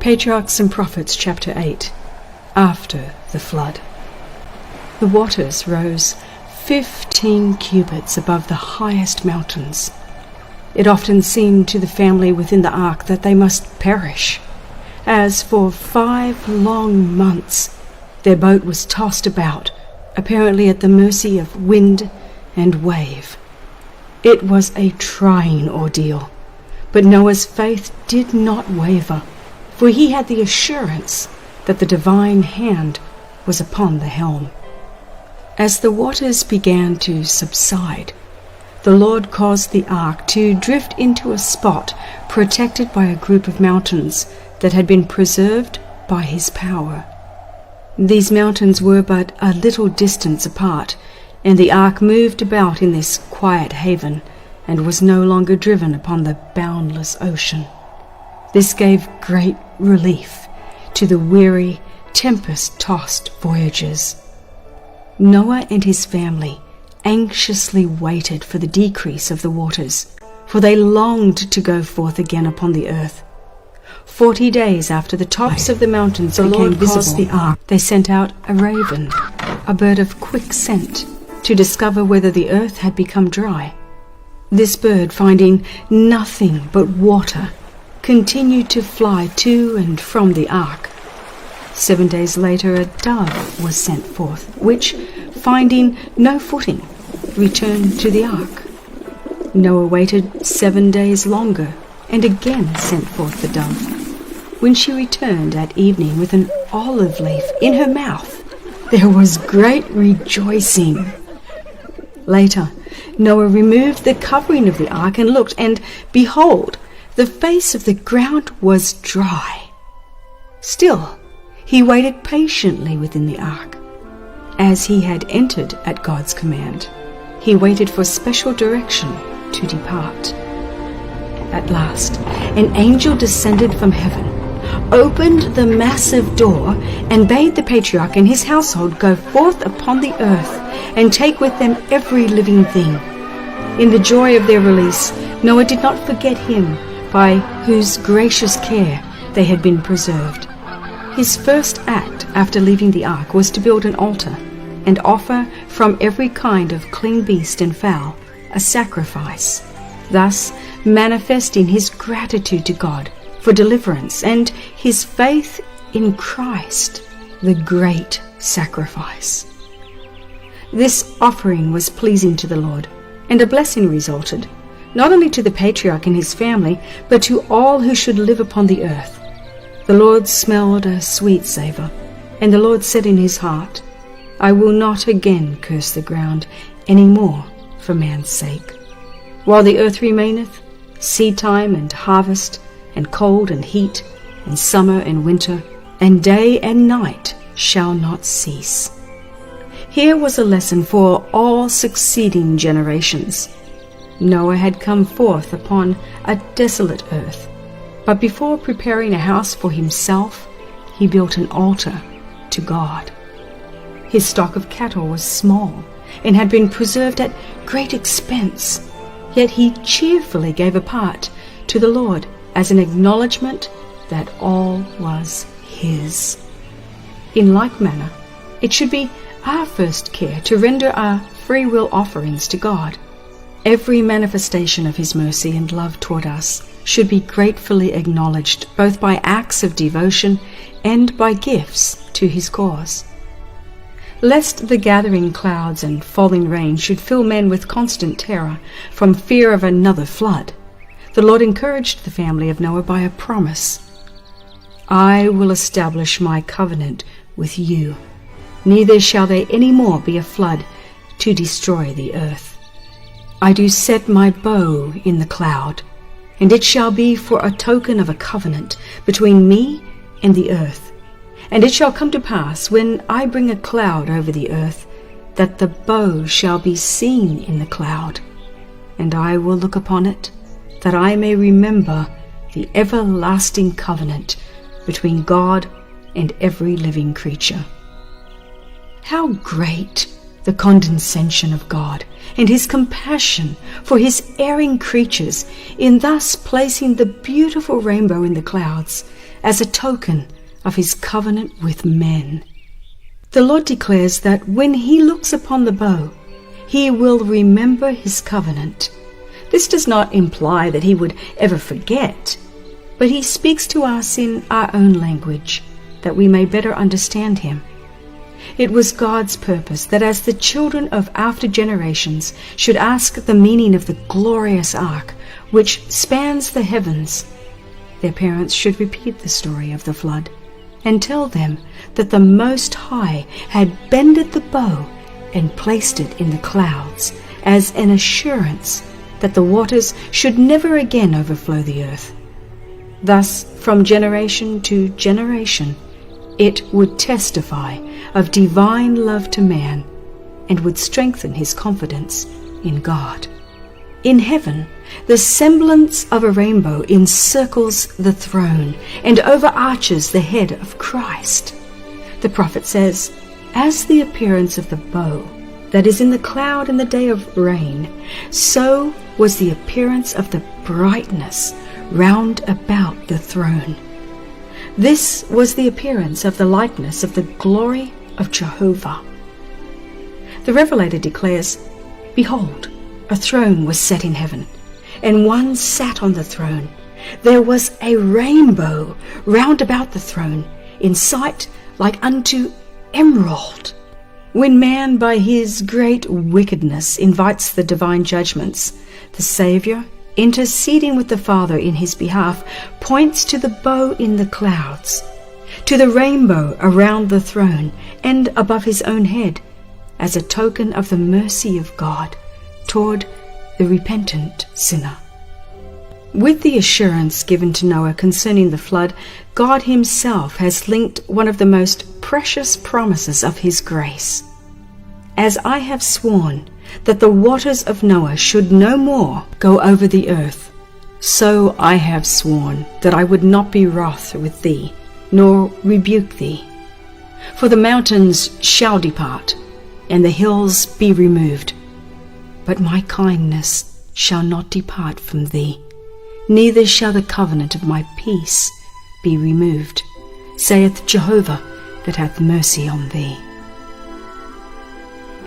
Patriarchs and Prophets, chapter 8. After the flood. The waters rose 15 cubits above the highest mountains. It often seemed to the family within the ark that they must perish, as for 5 long months their boat was tossed about, apparently at the mercy of wind and wave. It was a trying ordeal, but Noah's faith did not waver, for he had the assurance that the divine hand was upon the helm. As the waters began to subside, the Lord caused the ark to drift into a spot protected by a group of mountains that had been preserved by his power. These mountains were but a little distance apart, and the ark moved about in this quiet haven and was no longer driven upon the boundless ocean. This gave great relief to the weary, tempest-tossed voyagers. Noah and his family anxiously waited for the decrease of the waters, for they longed to go forth again upon the earth. 40 days after the tops of the mountains became visible, they sent out a raven, a bird of quick scent, to discover whether the earth had become dry. This bird, finding nothing but water, continued to fly to and from the ark. 7 days later a dove was sent forth, which, finding no footing, returned to the ark. Noah waited 7 days longer, and again sent forth the dove. When she returned at evening with an olive leaf in her mouth, there was great rejoicing. Later, Noah removed the covering of the ark and looked, and behold, the face of the ground was dry. Still, he waited patiently within the ark. As he had entered at God's command, he waited for special direction to depart. At last, an angel descended from heaven, opened the massive door, and bade the patriarch and his household go forth upon the earth and take with them every living thing. In the joy of their release, Noah did not forget him by whose gracious care they had been preserved. His first act after leaving the ark was to build an altar and offer from every kind of clean beast and fowl a sacrifice, thus manifesting his gratitude to God for deliverance and his faith in Christ, the great sacrifice. This offering was pleasing to the Lord, and a blessing resulted, not only to the patriarch and his family, but to all who should live upon the earth. The Lord smelled a sweet savour, and the Lord said in his heart, I will not again curse the ground any more for man's sake. While the earth remaineth, seed time and harvest, and cold and heat, and summer and winter, and day and night shall not cease. Here was a lesson for all succeeding generations. Noah had come forth upon a desolate earth, but before preparing a house for himself, he built an altar to God. His stock of cattle was small and had been preserved at great expense, yet he cheerfully gave a part to the Lord as an acknowledgement that all was his. In like manner, it should be our first care to render our free will offerings to God. Every manifestation of his mercy and love toward us should be gratefully acknowledged, both by acts of devotion and by gifts to his cause. Lest the gathering clouds and falling rain should fill men with constant terror from fear of another flood, the Lord encouraged the family of Noah by a promise. I will establish my covenant with you, neither shall there any more be a flood to destroy the earth. I do set my bow in the cloud, and it shall be for a token of a covenant between me and the earth. And it shall come to pass, when I bring a cloud over the earth, that the bow shall be seen in the cloud, and I will look upon it, that I may remember the everlasting covenant between God and every living creature. How great the condescension of God, and his compassion for his erring creatures in thus placing the beautiful rainbow in the clouds as a token of his covenant with men. The Lord declares that when he looks upon the bow, he will remember his covenant. This does not imply that he would ever forget, but he speaks to us in our own language, that we may better understand him. It was God's purpose that as the children of after generations should ask the meaning of the glorious ark, which spans the heavens, their parents should repeat the story of the flood and tell them that the Most High had bended the bow and placed it in the clouds as an assurance that the waters should never again overflow the earth. Thus, from generation to generation, it would testify of divine love to man and would strengthen his confidence in God. In heaven, the semblance of a rainbow encircles the throne and overarches the head of Christ. The prophet says, "As the appearance of the bow that is in the cloud in the day of rain, so was the appearance of the brightness round about the throne." This was the appearance of the likeness of the glory of Jehovah. The Revelator declares, "Behold, a throne was set in heaven, and one sat on the throne. There was a rainbow round about the throne, in sight like unto emerald." When man by his great wickedness invites the divine judgments, the Saviour, interceding with the Father in his behalf, points to the bow in the clouds, to the rainbow around the throne and above his own head, as a token of the mercy of God toward the repentant sinner. With the assurance given to Noah concerning the flood, God himself has linked one of the most precious promises of his grace. "As I have sworn that the waters of Noah should no more go over the earth, so I have sworn that I would not be wroth with thee, nor rebuke thee. For the mountains shall depart, and the hills be removed, but my kindness shall not depart from thee, neither shall the covenant of my peace be removed, saith Jehovah that hath mercy on thee."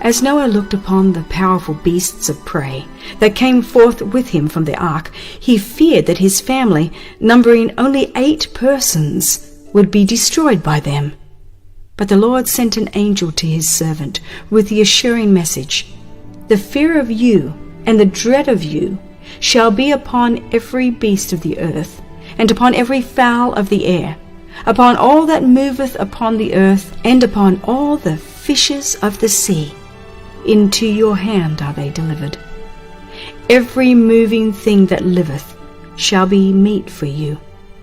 As Noah looked upon the powerful beasts of prey that came forth with him from the ark, he feared that his family, numbering only 8 persons, would be destroyed by them. But the Lord sent an angel to his servant with the assuring message, "The fear of you and the dread of you shall be upon every beast of the earth, and upon every fowl of the air, upon all that moveth upon the earth, and upon all the fishes of the sea. Into your hand are they delivered. Every moving thing that liveth shall be meat for you,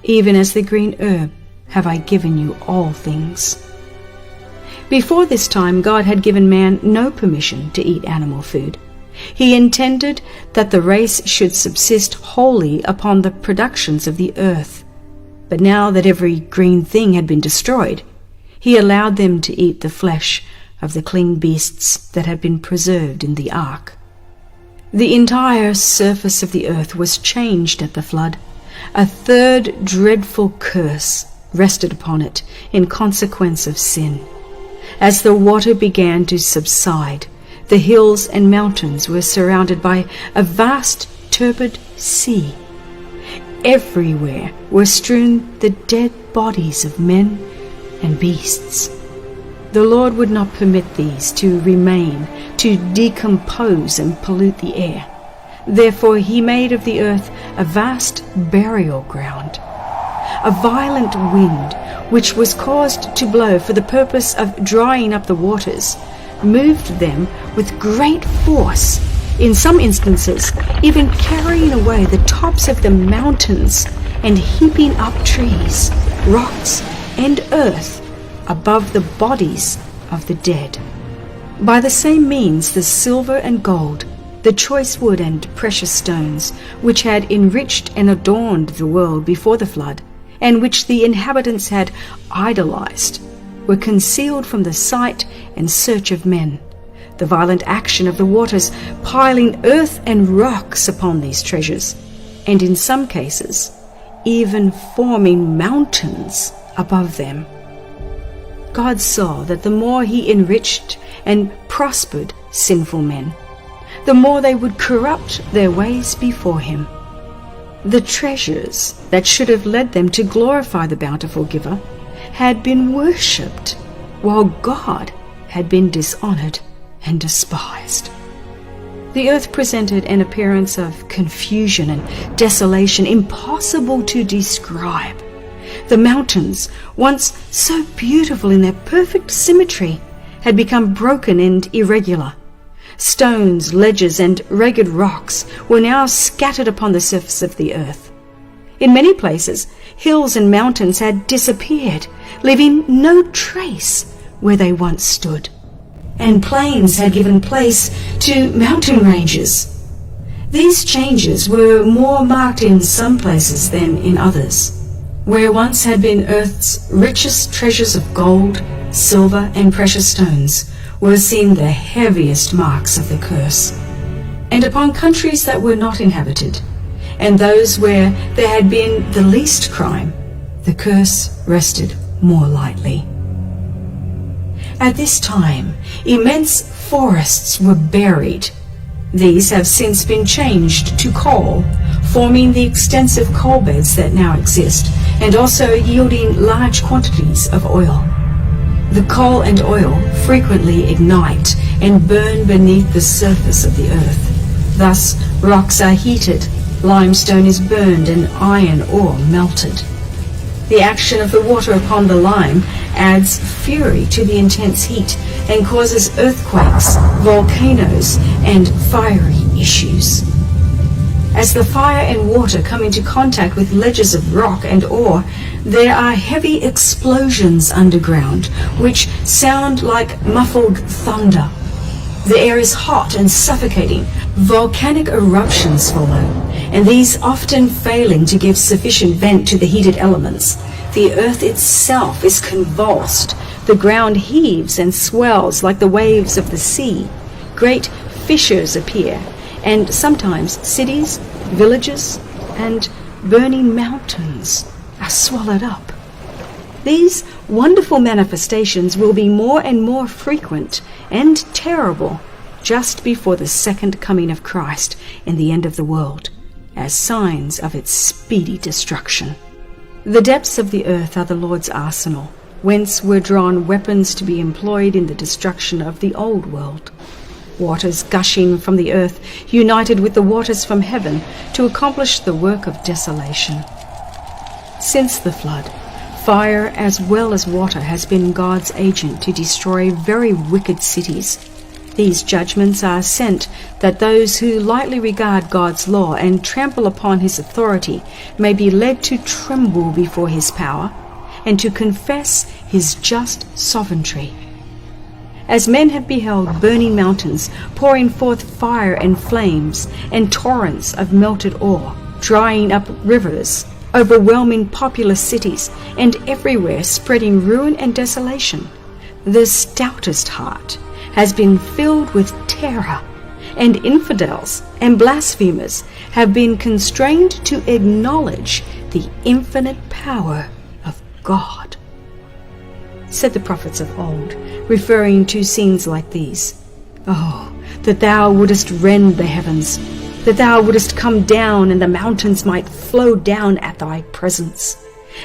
even as the green herb have I given you all things." Before this time, God had given man no permission to eat animal food. He intended that the race should subsist wholly upon the productions of the earth. But now that every green thing had been destroyed, he allowed them to eat the flesh of the clean beasts that had been preserved in the ark. The entire surface of the earth was changed at the flood. A third dreadful curse rested upon it in consequence of sin. As the water began to subside, the hills and mountains were surrounded by a vast turbid sea. Everywhere were strewn the dead bodies of men and beasts. The Lord would not permit these to remain, to decompose and pollute the air. Therefore he made of the earth a vast burial ground. A violent wind, which was caused to blow for the purpose of drying up the waters, moved them with great force, in some instances even carrying away the tops of the mountains and heaping up trees, rocks, and earth above the bodies of the dead. By the same means the silver and gold, the choice wood and precious stones, which had enriched and adorned the world before the flood, and which the inhabitants had idolized, were concealed from the sight and search of men. The violent action of the waters piling earth and rocks upon these treasures, and in some cases even forming mountains above them. God saw that the more he enriched and prospered sinful men, the more they would corrupt their ways before him. The treasures that should have led them to glorify the bountiful giver had been worshipped, while God had been dishonored and despised. The earth presented an appearance of confusion and desolation impossible to describe. The mountains, once so beautiful in their perfect symmetry, had become broken and irregular. Stones, ledges, and ragged rocks were now scattered upon the surface of the earth. In many places, hills and mountains had disappeared, leaving no trace where they once stood, and plains had given place to mountain ranges. These changes were more marked in some places than in others. Where once had been earth's richest treasures of gold, silver, and precious stones, were seen the heaviest marks of the curse. And upon countries that were not inhabited, and those where there had been the least crime, the curse rested more lightly. At this time, immense forests were buried. These have since been changed to coal, forming the extensive coal beds that now exist, and also yielding large quantities of oil. The coal and oil frequently ignite and burn beneath the surface of the earth. Thus, rocks are heated, limestone is burned, and iron ore melted. The action of the water upon the lime adds fury to the intense heat and causes earthquakes, volcanoes, and fiery issues. As the fire and water come into contact with ledges of rock and ore, there are heavy explosions underground, which sound like muffled thunder. The air is hot and suffocating. Volcanic eruptions follow, and these often failing to give sufficient vent to the heated elements, the earth itself is convulsed. The ground heaves and swells like the waves of the sea. Great fissures appear, and sometimes cities, villages, and burning mountains are swallowed up. These wonderful manifestations will be more and more frequent and terrible just before the second coming of Christ in the end of the world, as signs of its speedy destruction. The depths of the earth are the Lord's arsenal, whence were drawn weapons to be employed in the destruction of the old world. Waters gushing from the earth united with the waters from heaven to accomplish the work of desolation. Since the flood, fire as well as water has been God's agent to destroy very wicked cities. These judgments are sent that those who lightly regard God's law and trample upon his authority may be led to tremble before his power and to confess his just sovereignty. As men have beheld burning mountains pouring forth fire and flames and torrents of melted ore, drying up rivers, overwhelming populous cities, and everywhere spreading ruin and desolation, the stoutest heart has been filled with terror, and infidels and blasphemers have been constrained to acknowledge the infinite power of God. Said the prophets of old, referring to scenes like these, "Oh, that thou wouldest rend the heavens, that thou wouldest come down, and the mountains might flow down at thy presence.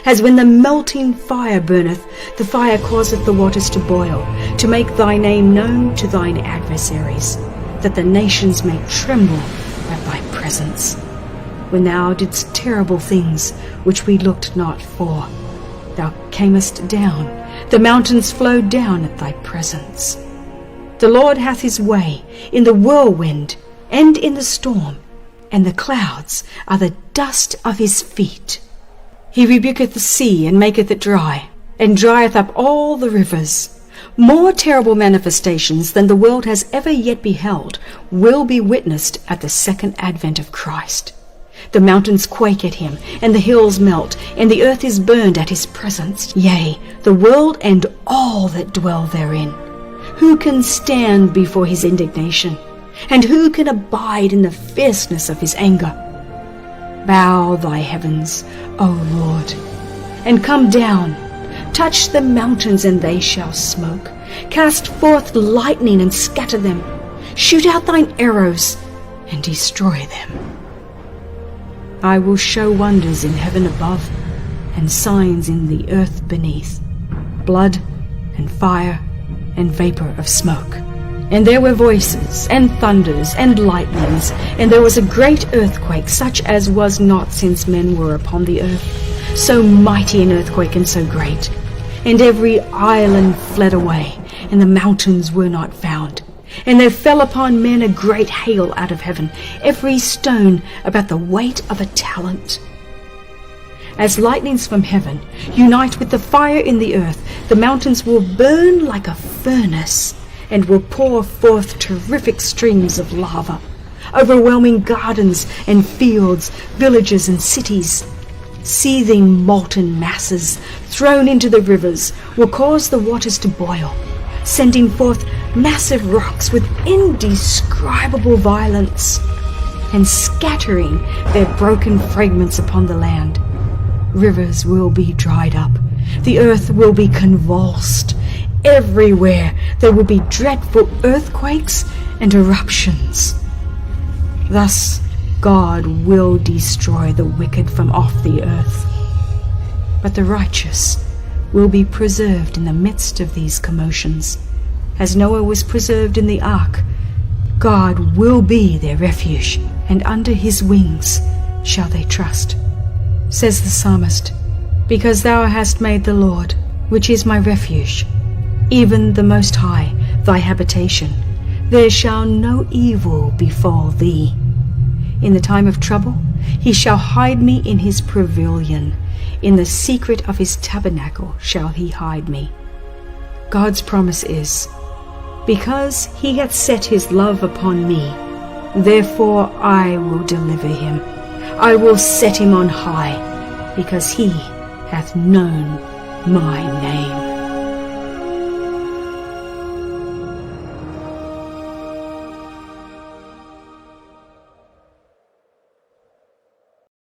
As when the melting fire burneth, the fire causeth the waters to boil, to make thy name known to thine adversaries, that the nations may tremble at thy presence. When thou didst terrible things which we looked not for, thou camest down, the mountains flowed down at thy presence. The Lord hath his way in the whirlwind and in the storm, and the clouds are the dust of his feet. He rebuketh the sea, and maketh it dry, and drieth up all the rivers. More terrible manifestations than the world has ever yet beheld will be witnessed at the second advent of Christ. The mountains quake at him, and the hills melt, and the earth is burned at his presence, yea, the world and all that dwell therein. Who can stand before his indignation? And who can abide in the fierceness of his anger? Bow thy heavens, O Lord, and come down. Touch the mountains, and they shall smoke. Cast forth lightning, and scatter them. Shoot out thine arrows, and destroy them. I will show wonders in heaven above, and signs in the earth beneath, blood and fire and vapor of smoke. And there were voices, and thunders, and lightnings, and there was a great earthquake, such as was not since men were upon the earth, so mighty an earthquake and so great. And every island fled away, and the mountains were not found. And there fell upon men a great hail out of heaven, every stone about the weight of a talent. As lightnings from heaven unite with the fire in the earth, the mountains will burn like a furnace, and will pour forth terrific streams of lava, overwhelming gardens and fields, villages and cities. Seething molten masses thrown into the rivers will cause the waters to boil, sending forth massive rocks with indescribable violence, and scattering their broken fragments upon the land. Rivers will be dried up, the earth will be convulsed. Everywhere there will be dreadful earthquakes and eruptions. Thus God will destroy the wicked from off the earth, but the righteous will be preserved in the midst of these commotions. As Noah was preserved in the ark, God will be their refuge, and under his wings shall they trust. Says the psalmist, because thou hast made the Lord, which is my refuge, even the Most High, thy habitation, there shall no evil befall thee. In the time of trouble he shall hide me in his pavilion. In the secret of his tabernacle shall he hide me. God's promise is, because he hath set his love upon me, therefore I will deliver him. I will set him on high, because he hath known my name.